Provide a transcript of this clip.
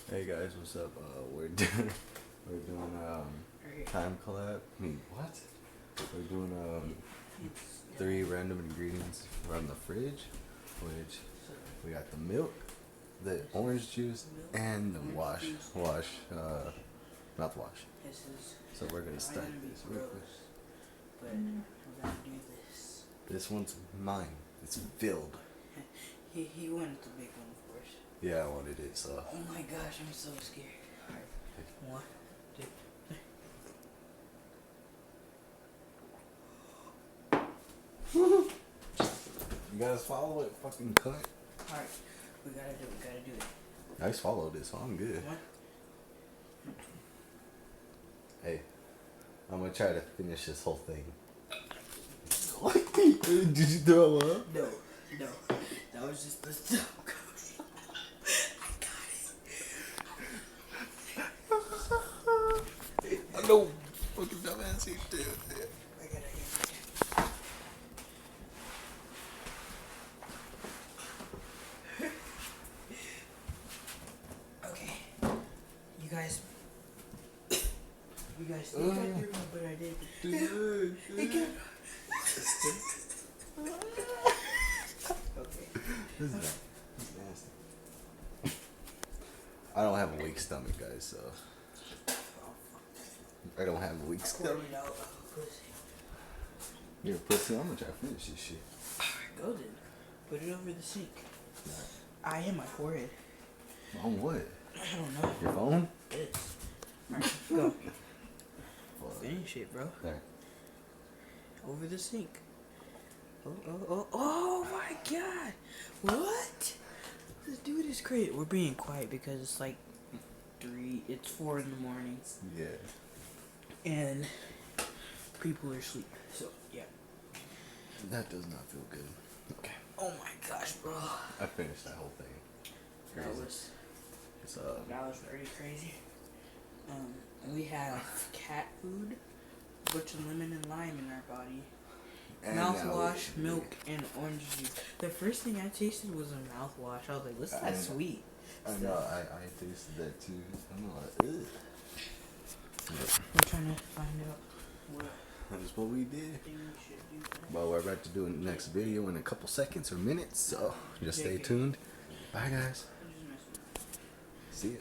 Hey guys, what's up? We're doing time collab. I mean, what? We're doing three random ingredients from the fridge, which we got the milk, the orange juice, and the mouthwash. So we're gonna start this real quick. But I'm gonna do this. This one's mine. It's filled. He wanted the big one, of course. Yeah, I wanted it. So. Oh my gosh, I'm so scared. Alright, 1, 2, 3. You guys follow it, fucking cut. Alright, we gotta do it. I just followed it, so I'm good. 1. Hey, I'm gonna try to finish this whole thing. Did you throw up? No. That was just the stuff. I know. Fucking dumbass, he did. I got it. Okay. You guys think I threw up, but I did. Okay. This is nasty. I don't have a weak stomach, guys, so. I don't have a weak stomach. You're a pussy. I'm gonna try to finish this shit. Alright, go then. Put it over the sink. I hit my forehead. On what? I don't know. Your phone? It's. Alright, go. Fuck. Finish it, bro. There. Over the sink. Oh my god! What? This dude is crazy. We're being quiet because it's like 4 in the morning. Yeah. And people are asleep. So, yeah. That does not feel good. Okay. Oh my gosh, bro. I finished that whole thing. That Crazy. was It's, very crazy. We have cat food, a bunch of lemon and lime in our body. and Mouthwash, now- milk, and orange juice. The first thing I tasted was a mouthwash. I was like, what's I that know. sweet? I know. I tasted that too. I'm like, ugh. We're trying to find out what That's what we did. thing we should do. But we're about to do the next video in a couple seconds or minutes, so just stay tuned. Bye, guys. See ya.